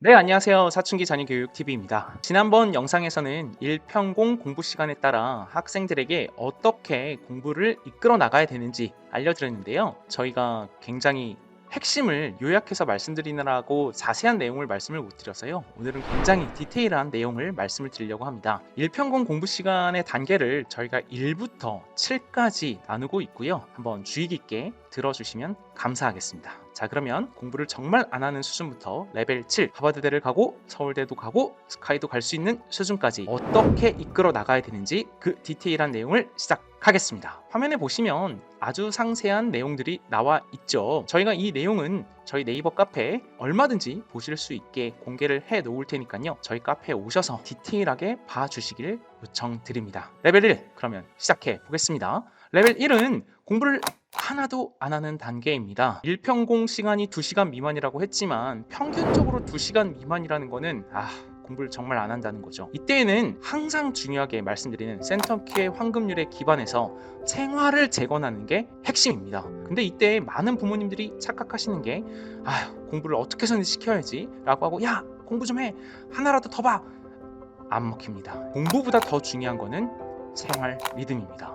네, 안녕하세요. 사춘기 자녀교육TV입니다. 지난번 영상에서는 일평공 공부 시간에 따라 학생들에게 어떻게 공부를 이끌어 나가야 되는지 알려드렸는데요. 저희가 굉장히 핵심을 요약해서 말씀드리느라고 자세한 내용을 말씀을 못 드려서요. 오늘은 굉장히 디테일한 내용을 말씀을 드리려고 합니다. 일평공 공부 시간의 단계를 저희가 1부터 7까지 나누고 있고요. 한번 주의 깊게 들어주시면 감사하겠습니다. 자, 그러면 공부를 정말 안 하는 수준부터 레벨 7, 하버드대를 가고 서울대도 가고 스카이도 갈 수 있는 수준까지 어떻게 이끌어 나가야 되는지 그 디테일한 내용을 시작하겠습니다. 화면에 보시면 아주 상세한 내용들이 나와 있죠. 저희가 이 내용은 저희 네이버 카페에 얼마든지 보실 수 있게 공개를 해 놓을 테니까요. 저희 카페에 오셔서 디테일하게 봐주시길 요청드립니다. 레벨 1, 그러면 시작해 보겠습니다. 레벨 1은 공부를 하나도 안 하는 단계입니다. 일평공 시간이 2시간 미만이라고 했지만 평균적으로 2시간 미만이라는 거는 공부를 정말 안 한다는 거죠. 이때에는 항상 중요하게 말씀드리는 센터키의 황금률에 기반해서 생활을 재건하는 게 핵심입니다. 근데 이때 많은 부모님들이 착각하시는 게 공부를 어떻게 해서든 시켜야지 라고 하고 야 공부 좀 해 하나라도 더 봐 안 먹힙니다. 공부보다 더 중요한 거는 생활 리듬입니다.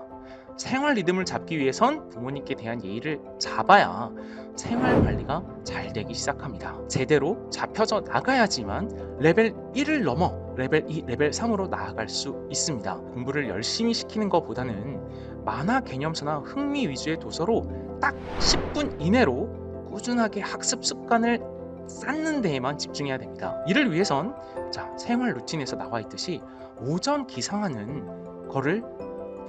생활 리듬을 잡기 위해선 부모님께 대한 예의를 잡아야 생활 관리가 잘 되기 시작합니다. 제대로 잡혀져 나가야지만 레벨 1을 넘어 레벨 2, 레벨 3으로 나아갈 수 있습니다. 공부를 열심히 시키는 것보다는 만화 개념서나 흥미 위주의 도서로 딱 10분 이내로 꾸준하게 학습 습관을 쌓는 데에만 집중해야 됩니다. 이를 위해선 생활 루틴에서 나와 있듯이 오전 기상하는 거를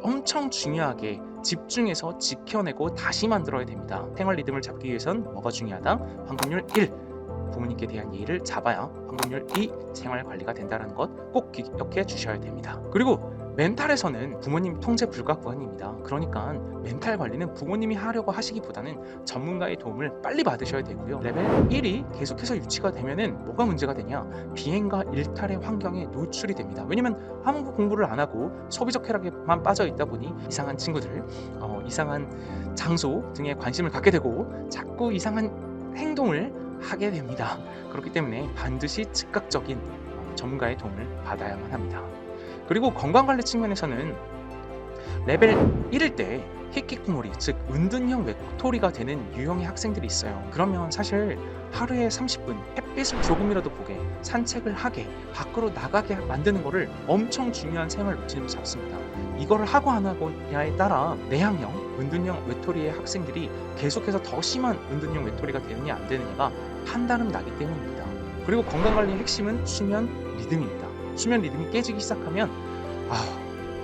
엄청 중요하게 집중해서 지켜내고 다시 만들어야 됩니다. 생활 리듬을 잡기 위해선 뭐가 중요하다? 황금률 1, 부모님께 대한 예의를 잡아야 황금률 2, 생활 관리가 된다는 것 꼭 기억해 주셔야 됩니다. 그리고 멘탈에서는 부모님 통제 불가구간입니다. 그러니까 멘탈 관리는 부모님이 하려고 하시기보다는 전문가의 도움을 빨리 받으셔야 되고요. 레벨 1이 계속해서 유지가 되면은 뭐가 문제가 되냐? 비행과 일탈의 환경에 노출이 됩니다. 왜냐면 아무 공부를 안 하고 소비적 쾌락에만 빠져 있다 보니 이상한 친구들, 이상한 장소 등에 관심을 갖게 되고 자꾸 이상한 행동을 하게 됩니다. 그렇기 때문에 반드시 즉각적인 전문가의 도움을 받아야만 합니다. 그리고 건강관리 측면에서는 레벨 1일 때 히키코모리, 즉 은둔형 외톨이가 되는 유형의 학생들이 있어요. 그러면 사실 하루에 30분 햇빛을 조금이라도 보게, 산책을 하게, 밖으로 나가게 만드는 거를 엄청 중요한 생활 루틴으로 잡습니다. 이거를 하고 안 하고냐에 따라 내향형, 은둔형 외톨이의 학생들이 계속해서 더 심한 은둔형 외톨이가 되느냐 안 되느냐가 판단은 나기 때문입니다. 그리고 건강관리의 핵심은 수면 리듬입니다. 수면 리듬이 깨지기 시작하면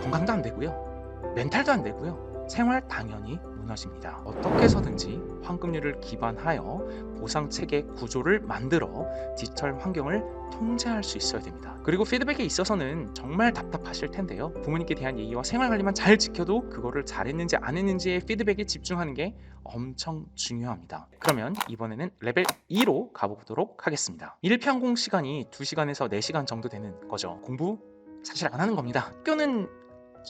건강도 안 되고요, 멘탈도 안 되고요, 생활 당연히 무너집니다. 어떻게 해서든지 황금률을 기반하여 보상체계 구조를 만들어 디지털 환경을 통제할 수 있어야 됩니다. 그리고 피드백에 있어서는 정말 답답하실 텐데요. 부모님께 대한 예의와 생활관리만 잘 지켜도 그거를 잘했는지 안 했는지의 피드백에 집중하는 게 엄청 중요합니다. 그러면 이번에는 레벨 2로 가보도록 하겠습니다. 일평공 시간이 2시간에서 4시간 정도 되는 거죠. 공부 사실 안 하는 겁니다. 학교는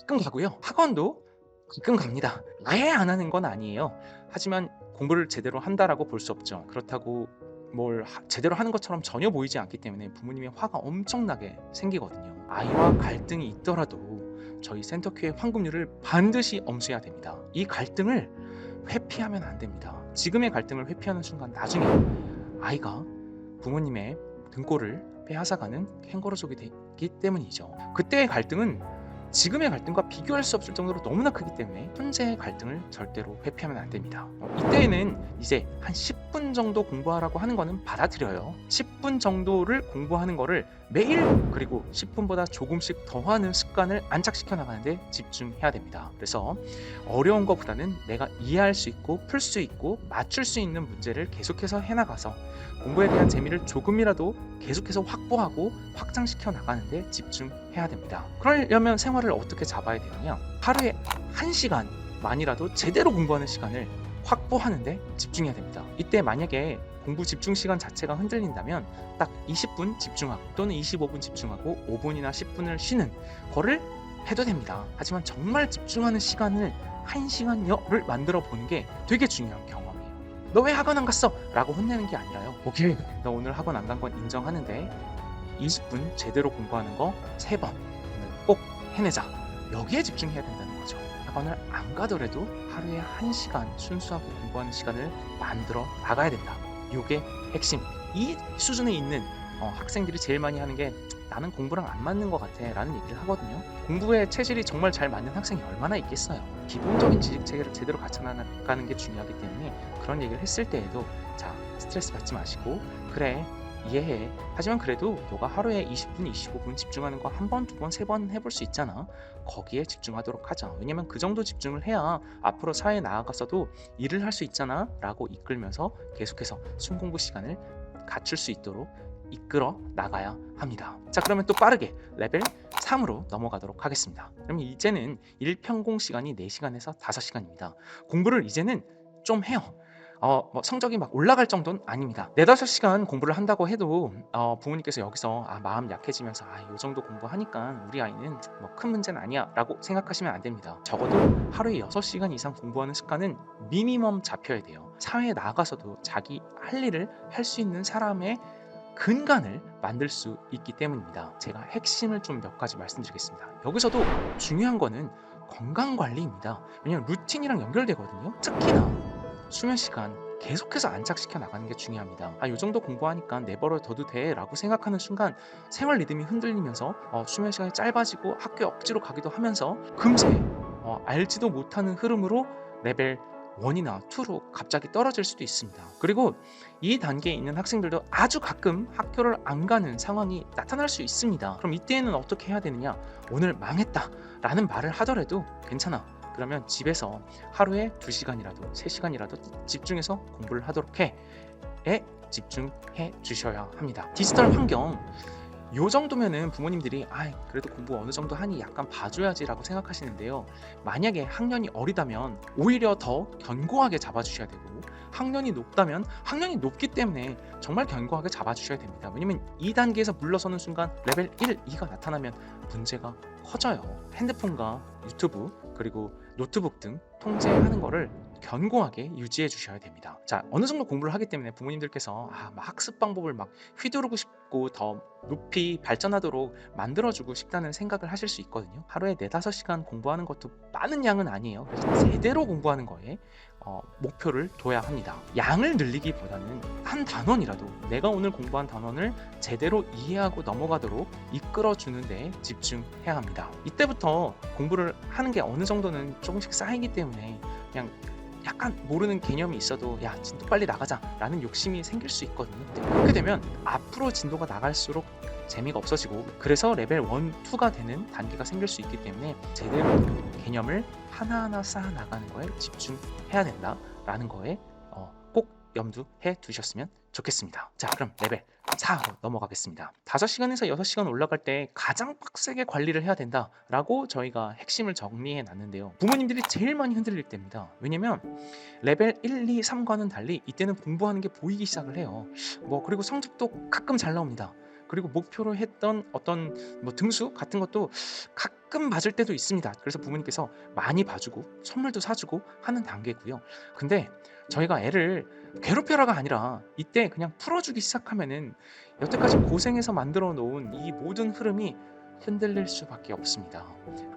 가끔 가고요, 학원도 가끔 갑니다. 아예 안 하는 건 아니에요. 하지만 공부를 제대로 한다라고 볼 수 없죠. 그렇다고 뭘 제대로 하는 것처럼 전혀 보이지 않기 때문에 부모님의 화가 엄청나게 생기거든요. 아이와 갈등이 있더라도 저희 센터큐의 황금률을 반드시 엄수해야 됩니다. 이 갈등을 회피하면 안 됩니다. 지금의 갈등을 회피하는 순간 나중에 아이가 부모님의 등골을 빼앗아가는 캥거루족이 되기 때문이죠. 그때의 갈등은 지금의 갈등과 비교할 수 없을 정도로 너무나 크기 때문에 현재의 갈등을 절대로 회피하면 안 됩니다. 이때에는 이제 한 10분 정도 공부하라고 하는 거는 받아들여요. 10분 정도를 공부하는 거를 매일, 그리고 10분보다 조금씩 더하는 습관을 안착시켜 나가는데 집중해야 됩니다. 그래서 어려운 것보다는 내가 이해할 수 있고 풀 수 있고 맞출 수 있는 문제를 계속해서 해나가서 공부에 대한 재미를 조금이라도 계속해서 확보하고 확장시켜 나가는데 집중해야 됩니다. 그러려면 생활을 어떻게 잡아야 되느냐? 하루에 1시간만이라도 제대로 공부하는 시간을 확보하는데 집중해야 됩니다. 이때 만약에 공부 집중 시간 자체가 흔들린다면 딱 20분 집중하고 또는 25분 집중하고 5분이나 10분을 쉬는 거를 해도 됩니다. 하지만 정말 집중하는 시간을 1시간여를 만들어 보는 게 되게 중요한 경험이에요. 너 왜 학원 안 갔어? 라고 혼내는 게 아니라요. 오케이, 너 오늘 학원 안 간 건 인정하는데 20분 제대로 공부하는 거 3번 오늘 꼭 해내자. 여기에 집중해야 된다는 거죠. 학원을 안 가더라도 하루에 1시간 순수하게 공부하는 시간을 만들어 나가야 된다. 이게 핵심. 이 수준에 있는 학생들이 제일 많이 하는 게 나는 공부랑 안 맞는 것 같아 라는 얘기를 하거든요. 공부에 체질이 정말 잘 맞는 학생이 얼마나 있겠어요. 기본적인 지식 체계를 제대로 갖춰 나가는 게 중요하기 때문에 그런 얘기를 했을 때에도 자, 스트레스 받지 마시고 그래, 이해해. 하지만 그래도 너가 하루에 20분, 25분 집중하는 거 한 번, 두 번, 세 번 해볼 수 있잖아. 거기에 집중하도록 하자. 왜냐면 그 정도 집중을 해야 앞으로 사회에 나아가서도 일을 할 수 있잖아 라고 이끌면서 계속해서 순공부 시간을 갖출 수 있도록 이끌어 나가야 합니다. 자, 그러면 또 빠르게 레벨 3으로 넘어가도록 하겠습니다. 그럼 이제는 일평공 시간이 4시간에서 5시간입니다. 공부를 이제는 좀 해요. 뭐 성적이 막 올라갈 정도는 아닙니다. 4-5시간 공부를 한다고 해도 부모님께서 여기서 마음 약해지면서 이 정도 공부하니까 우리 아이는 뭐 큰 문제는 아니야 라고 생각하시면 안 됩니다. 적어도 하루에 6시간 이상 공부하는 습관은 미니멈 잡혀야 돼요. 사회에 나가서도 자기 할 일을 할 수 있는 사람의 근간을 만들 수 있기 때문입니다. 제가 핵심을 좀 몇 가지 말씀드리겠습니다. 여기서도 중요한 거는 건강관리입니다. 왜냐하면 루틴이랑 연결되거든요. 특히나 수면 시간 계속해서 안착시켜 나가는 게 중요합니다. 이 정도 공부하니까 내버려둬도 돼 라고 생각하는 순간 생활 리듬이 흔들리면서 수면 시간이 짧아지고 학교에 억지로 가기도 하면서 금세 알지도 못하는 흐름으로 레벨 1이나 2로 갑자기 떨어질 수도 있습니다. 그리고 이 단계에 있는 학생들도 아주 가끔 학교를 안 가는 상황이 나타날 수 있습니다. 그럼 이때는 어떻게 해야 되느냐? 오늘 망했다 라는 말을 하더라도 괜찮아. 그러면 집에서 하루에 2시간이라도 3시간이라도 집중해서 공부를 하도록 해에 집중해 주셔야 합니다. 디지털 환경 요 정도면은 부모님들이 그래도 공부 어느 정도 하니 약간 봐줘야지 라고 생각하시는데요. 만약에 학년이 어리다면 오히려 더 견고하게 잡아주셔야 되고 학년이 높다면 학년이 높기 때문에 정말 견고하게 잡아주셔야 됩니다. 왜냐면 이 단계에서 물러서는 순간 레벨 1, 2가 나타나면 문제가 커져요. 핸드폰과 유튜브 그리고 노트북 등 통제하는 거를 견고하게 유지해 주셔야 됩니다. 자, 어느 정도 공부를 하기 때문에 부모님들께서 막 학습 방법을 막 휘두르고 싶고 더 높이 발전하도록 만들어주고 싶다는 생각을 하실 수 있거든요. 하루에 4-5시간 공부하는 것도 많은 양은 아니에요. 그래서 제대로 공부하는 거에 목표를 둬야 합니다. 양을 늘리기보다는 한 단원이라도 내가 오늘 공부한 단원을 제대로 이해하고 넘어가도록 이끌어주는 데 집중해야 합니다. 이때부터 공부를 하는 게 어느 정도는 조금씩 쌓이기 때문에 그냥 약간 모르는 개념이 있어도 야, 진도 빨리 나가자 라는 욕심이 생길 수 있거든요. 근데 그렇게 되면 앞으로 진도가 나갈수록 재미가 없어지고 그래서 레벨 1, 2가 되는 단계가 생길 수 있기 때문에 제대로 개념을 하나하나 쌓아 나가는 거에 집중해야 된다라는 거에 꼭 염두해 두셨으면 좋겠습니다. 자, 그럼 레벨 4로 넘어가겠습니다. 5시간에서 6시간 올라갈 때 가장 빡세게 관리를 해야 된다라고 저희가 핵심을 정리해 놨는데요. 부모님들이 제일 많이 흔들릴 때입니다. 왜냐면 레벨 1, 2, 3과는 달리 이때는 공부하는 게 보이기 시작을 해요. 그리고 성적도 가끔 잘 나옵니다. 그리고 목표로 했던 어떤 등수 같은 것도 가끔 맞을 때도 있습니다. 그래서 부모님께서 많이 봐주고 선물도 사주고 하는 단계고요. 근데 저희가 애를 괴롭혀라가 아니라 이때 그냥 풀어주기 시작하면은 여태까지 고생해서 만들어 놓은 이 모든 흐름이 흔들릴 수밖에 없습니다.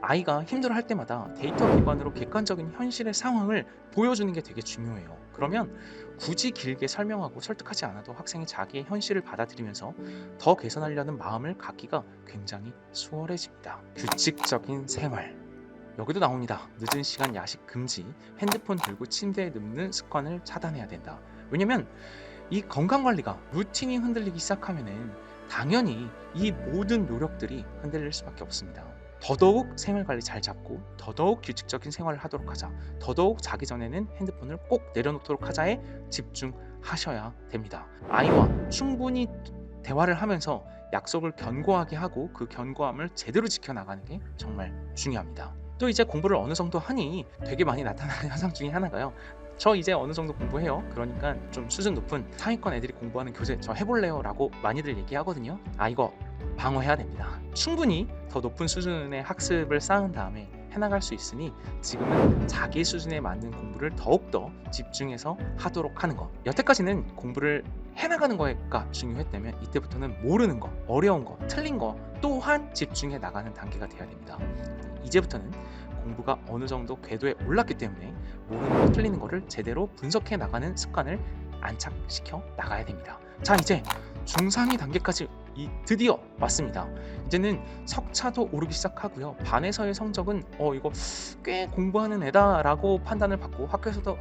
아이가 힘들어할 때마다 데이터 기반으로 객관적인 현실의 상황을 보여주는 게 되게 중요해요. 그러면 굳이 길게 설명하고 설득하지 않아도 학생이 자기의 현실을 받아들이면서 더 개선하려는 마음을 갖기가 굉장히 수월해집니다. 규칙적인 생활. 여기도 나옵니다. 늦은 시간 야식 금지, 핸드폰 들고 침대에 눕는 습관을 차단해야 된다. 왜냐면 이 건강관리가 루틴이 흔들리기 시작하면은 당연히 이 모든 노력들이 흔들릴 수밖에 없습니다. 더더욱 생활관리 잘 잡고 더더욱 규칙적인 생활을 하도록 하자. 더더욱 자기 전에는 핸드폰을 꼭 내려놓도록 하자에 집중하셔야 됩니다. 아이와 충분히 대화를 하면서 약속을 견고하게 하고 그 견고함을 제대로 지켜나가는 게 정말 중요합니다. 또 이제 공부를 어느 정도 하니 되게 많이 나타나는 현상 중에 하나가요. 저 이제 어느 정도 공부해요. 그러니까 좀 수준 높은 상위권 애들이 공부하는 교재 저 해볼래요 라고 많이들 얘기하거든요. 이거 방어해야 됩니다. 충분히 더 높은 수준의 학습을 쌓은 다음에 해나갈 수 있으니 지금은 자기 수준에 맞는 공부를 더욱더 집중해서 하도록 하는 것. 여태까지는 공부를 해나가는 거가 중요했다면 이때부터는 모르는 거, 어려운 거, 틀린 거 또한 집중해 나가는 단계가 돼야 됩니다. 이제부터는 공부가 어느 정도 궤도에 올랐기 때문에 모르는 거, 틀리는 거를 제대로 분석해 나가는 습관을 안착시켜 나가야 됩니다. 자, 이제 중3위 단계까지 드디어 왔습니다. 이제는 석차도 오르기 시작하고요. 반에서의 성적은 이거 꽤 공부하는 애다 라고 판단을 받고 학교에서도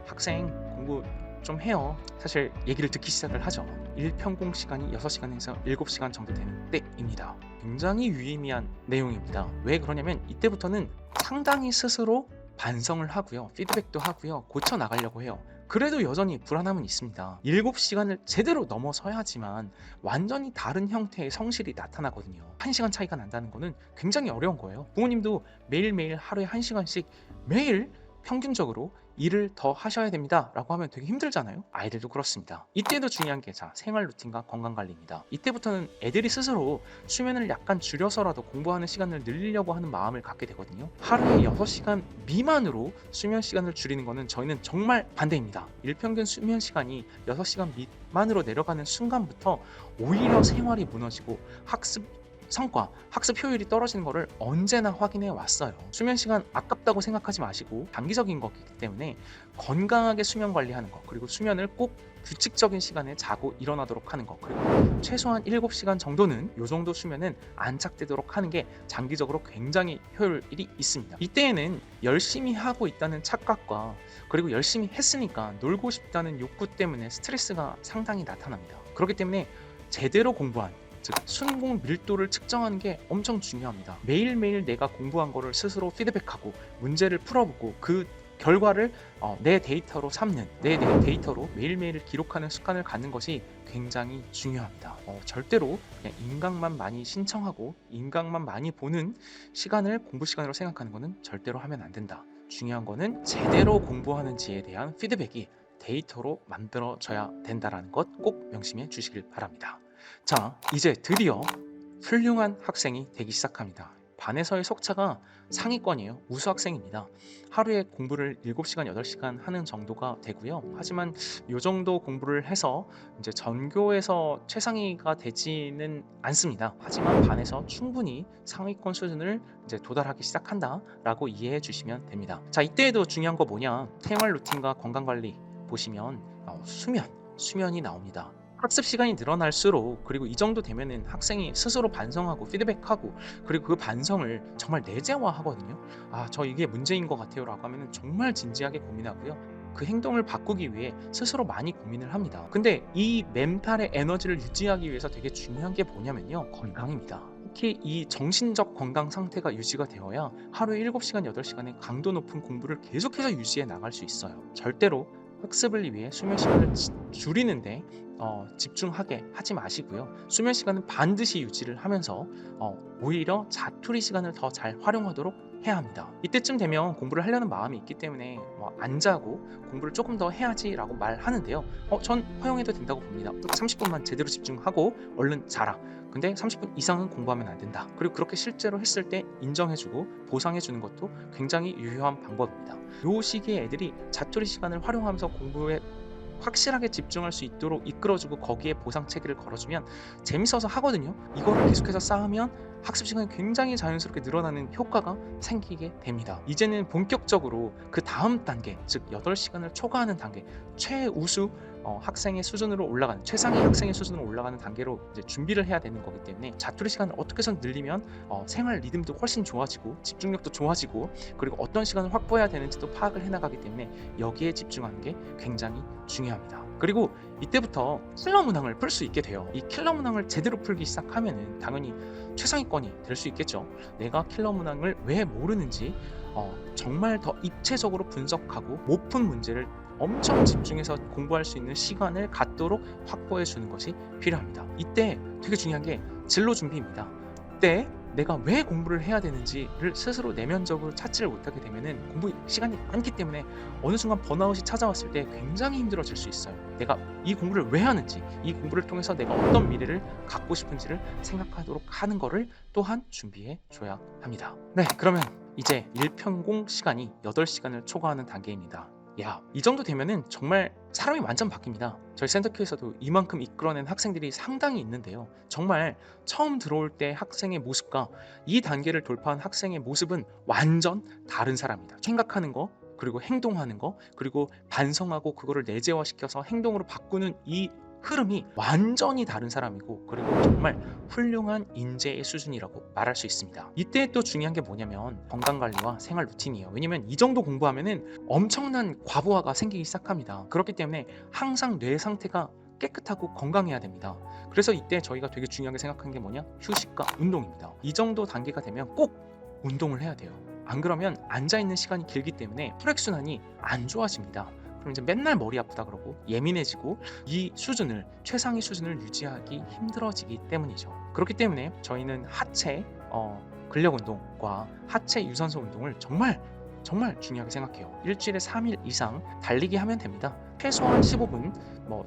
학생 공부 좀 해요. 사실 얘기를 듣기 시작을 하죠. 일평공 시간이 6시간에서 7시간 정도 되는 때입니다. 굉장히 유의미한 내용입니다. 왜 그러냐면 이때부터는 상당히 스스로 반성을 하고요. 피드백도 하고요. 고쳐 나가려고 해요. 그래도 여전히 불안함은 있습니다. 7시간을 제대로 넘어서야지만 완전히 다른 형태의 성실이 나타나거든요. 1시간 차이가 난다는 거는 굉장히 어려운 거예요. 부모님도 매일매일 하루에 1시간씩 매일 평균적으로 일을 더 하셔야 됩니다 라고 하면 되게 힘들잖아요. 아이들도 그렇습니다. 이때도 중요한 게 생활 루틴과 건강관리입니다. 이때부터는 애들이 스스로 수면을 약간 줄여서라도 공부하는 시간을 늘리려고 하는 마음을 갖게 되거든요. 하루에 6시간 미만으로 수면 시간을 줄이는 거는 저희는 정말 반대입니다. 일평균 수면 시간이 6시간 미만으로 내려가는 순간부터 오히려 생활이 무너지고 학습 성과, 학습 효율이 떨어지는 것을 언제나 확인해 왔어요. 수면 시간 아깝다고 생각하지 마시고 단기적인 거기 때문에 건강하게 수면 관리하는 것, 그리고 수면을 꼭 규칙적인 시간에 자고 일어나도록 하는 것, 그리고 최소한 7시간 정도는 이 정도 수면은 안착되도록 하는 게 장기적으로 굉장히 효율이 있습니다. 이때에는 열심히 하고 있다는 착각과 그리고 열심히 했으니까 놀고 싶다는 욕구 때문에 스트레스가 상당히 나타납니다. 그렇기 때문에 제대로 공부한, 즉 순공 밀도를 측정하는 게 엄청 중요합니다. 매일매일 내가 공부한 거를 스스로 피드백하고 문제를 풀어보고 그 결과를 내 데이터로 삼는, 내 데이터로 매일매일 기록하는 습관을 갖는 것이 굉장히 중요합니다. 절대로 그냥 인강만 많이 신청하고 인강만 많이 보는 시간을 공부 시간으로 생각하는 것은 절대로 하면 안 된다. 중요한 거는 제대로 공부하는지에 대한 피드백이 데이터로 만들어져야 된다는 것 꼭 명심해 주시길 바랍니다. 자, 이제 드디어 훌륭한 학생이 되기 시작합니다. 반에서의 석차가 상위권이에요. 우수 학생입니다. 하루에 공부를 7시간, 8시간 하는 정도가 되고요. 하지만 이 정도 공부를 해서 이제 전교에서 최상위가 되지는 않습니다. 하지만 반에서 충분히 상위권 수준을 이제 도달하기 시작한다라고 이해해 주시면 됩니다. 자, 이때에도 중요한 거 뭐냐? 생활 루틴과 건강 관리 보시면 수면이 나옵니다. 학습 시간이 늘어날수록, 그리고 이 정도 되면은 학생이 스스로 반성하고 피드백하고 그리고 그 반성을 정말 내재화하거든요. 저 이게 문제인 것 같아요 라고 하면은 정말 진지하게 고민하고요. 그 행동을 바꾸기 위해 스스로 많이 고민을 합니다. 근데 이 멘탈의 에너지를 유지하기 위해서 되게 중요한 게 뭐냐면요, 건강입니다. 특히 이 정신적 건강 상태가 유지가 되어야 하루에 7시간, 8시간의 강도 높은 공부를 계속해서 유지해 나갈 수 있어요. 절대로 학습을 위해 수면 시간을 줄이는데 집중하게 하지 마시고요. 수면 시간은 반드시 유지를 하면서 오히려 자투리 시간을 더 잘 활용하도록 해야 합니다. 이때쯤 되면 공부를 하려는 마음이 있기 때문에 안 자고 공부를 조금 더 해야지라고 말하는데요. 전 허용해도 된다고 봅니다. 30분만 제대로 집중하고 얼른 자라. 근데 30분 이상은 공부하면 안 된다. 그리고 그렇게 실제로 했을 때 인정해주고 보상해주는 것도 굉장히 유효한 방법입니다. 이 시기에 애들이 자투리 시간을 활용하면서 공부에 확실하게 집중할 수 있도록 이끌어주고 거기에 보상 체계를 걸어주면 재밌어서 하거든요. 이거를 계속해서 쌓으면 학습 시간이 굉장히 자연스럽게 늘어나는 효과가 생기게 됩니다. 이제는 본격적으로 그 다음 단계, 즉 8시간을 초과하는 단계, 최우수 학생의 수준으로 올라가는, 최상위 학생의 수준으로 올라가는 단계로 이제 준비를 해야 되는 거기 때문에 자투리 시간을 어떻게 해서 늘리면 생활 리듬도 훨씬 좋아지고 집중력도 좋아지고 그리고 어떤 시간을 확보해야 되는지도 파악을 해나가기 때문에 여기에 집중하는 게 굉장히 중요합니다. 그리고 이때부터 킬러 문항을 풀 수 있게 돼요. 이 킬러 문항을 제대로 풀기 시작하면은 당연히 최상위권이 될 수 있겠죠. 내가 킬러 문항을 왜 모르는지 정말 더 입체적으로 분석하고 못 푼 문제를 엄청 집중해서 공부할 수 있는 시간을 갖도록 확보해 주는 것이 필요합니다. 이때 되게 중요한 게 진로 준비입니다. 이때 내가 왜 공부를 해야 되는지를 스스로 내면적으로 찾지를 못하게 되면은 공부 시간이 많기 때문에 어느 순간 번아웃이 찾아왔을 때 굉장히 힘들어질 수 있어요. 내가 이 공부를 왜 하는지, 이 공부를 통해서 내가 어떤 미래를 갖고 싶은지를 생각하도록 하는 거를 또한 준비해 줘야 합니다. 네, 그러면 이제 일편공 시간이 8시간을 초과하는 단계입니다. 야, 이 정도 되면은 정말 사람이 완전 바뀝니다. 저희 센터큐에서도 이만큼 이끌어낸 학생들이 상당히 있는데요. 정말 처음 들어올 때 학생의 모습과 이 단계를 돌파한 학생의 모습은 완전 다른 사람입니다. 생각하는 거, 그리고 행동하는 거, 그리고 반성하고 그거를 내재화시켜서 행동으로 바꾸는 이 흐름이 완전히 다른 사람이고, 그리고 정말 훌륭한 인재의 수준이라고 말할 수 있습니다. 이때 또 중요한 게 뭐냐면 건강관리와 생활 루틴이에요. 왜냐면 이 정도 공부하면은 엄청난 과부하가 생기기 시작합니다. 그렇기 때문에 항상 뇌 상태가 깨끗하고 건강해야 됩니다. 그래서 이때 저희가 되게 중요하게 생각한 게 뭐냐? 휴식과 운동입니다. 이 정도 단계가 되면 꼭 운동을 해야 돼요. 안 그러면 앉아있는 시간이 길기 때문에 혈액순환이 안 좋아집니다. 그럼 이제 맨날 머리 아프다 그러고 예민해지고 이 수준을, 최상위 수준을 유지하기 힘들어지기 때문이죠. 그렇기 때문에 저희는 하체 근력 운동과 하체 유산소 운동을 정말 중요하게 생각해요. 일주일에 3일 이상 달리기 하면 됩니다. 최소한 15분,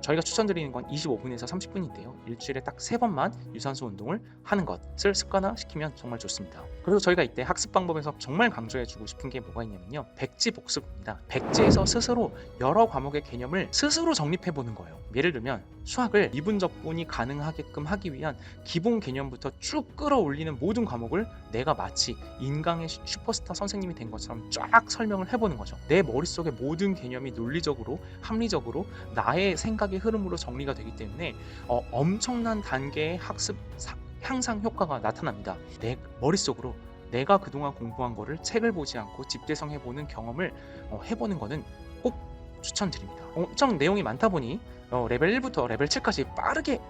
저희가 추천드리는 건 25분에서 30분인데요. 일주일에 딱 3번만 유산소 운동을 하는 것을 습관화시키면 정말 좋습니다. 그리고 저희가 이때 학습 방법에서 정말 강조해주고 싶은 게 뭐가 있냐면요. 백지 복습입니다. 백지에서 스스로 여러 과목의 개념을 스스로 정립해보는 거예요. 예를 들면 수학을 미분적분이 가능하게끔 하기 위한 기본 개념부터 쭉 끌어올리는 모든 과목을 내가 마치 인강의 슈퍼스타 선생님이 된 것처럼 쫙 설명을 해보는 거죠. 내 머릿속의 모든 개념이 논리적으로, 합리적으로 나의 생각의 흐름으로 정리가 되기 때문에 엄청난 단계의 학습 향상 효과가 나타납니다. 내 머릿속으로 내가 그동안 공부한 거를 책을 보지 않고 집대성해보는 경험을 해보는 거는 꼭 추천드립니다. 엄청 내용이 많다 보니 레벨 1부터 레벨 7까지 빠르게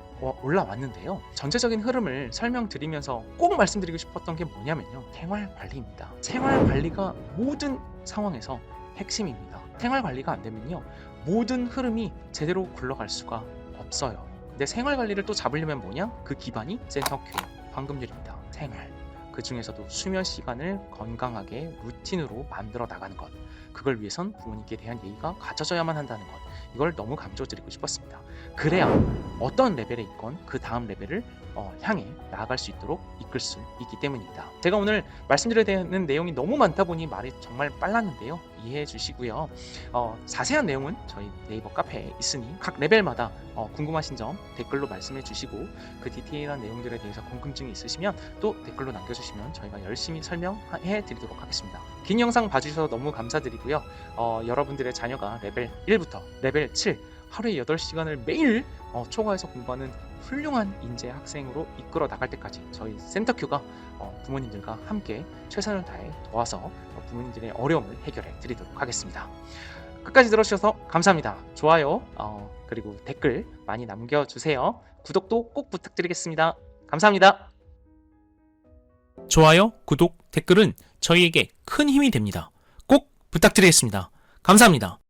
올라왔는데요. 전체적인 흐름을 설명드리면서 꼭 말씀드리고 싶었던 게 뭐냐면요. 생활관리입니다. 생활관리가 모든 상황에서 핵심입니다. 생활관리가 안 되면요. 모든 흐름이 제대로 굴러갈 수가 없어요. 근데 생활관리를 또 잡으려면 뭐냐? 그 기반이 센터큐 황금률입니다. 생활. 그 중에서도 수면 시간을 건강하게 루틴으로 만들어 나가는 것. 그걸 위해선 부모님께 대한 예의가 갖춰져야만 한다는 것. 이걸 너무 강조드리고 싶었습니다. 그래야 어떤 레벨에 있건 그 다음 레벨을 향해 나아갈 수 있도록 이끌 수 있기 때문입니다. 제가 오늘 말씀드려야 되는 내용이 너무 많다 보니 말이 정말 빨랐는데요. 이해해 주시고요. 자세한 내용은 저희 네이버 카페에 있으니 각 레벨마다 궁금하신 점 댓글로 말씀해 주시고 그 디테일한 내용들에 대해서 궁금증이 있으시면 또 댓글로 남겨주시면 저희가 열심히 설명해 드리도록 하겠습니다. 긴 영상 봐주셔서 너무 감사드리고요. 여러분들의 자녀가 레벨 1부터 레벨 7 하루에 8시간을 매일 초과해서 공부하는 훌륭한 인재 학생으로 이끌어 나갈 때까지 저희 센터큐가 부모님들과 함께 최선을 다해 도와서 부모님들의 어려움을 해결해 드리도록 하겠습니다. 끝까지 들어주셔서 감사합니다. 좋아요 그리고 댓글 많이 남겨주세요. 구독도 꼭 부탁드리겠습니다. 감사합니다. 좋아요, 구독, 댓글은 저희에게 큰 힘이 됩니다. 꼭 부탁드리겠습니다. 감사합니다.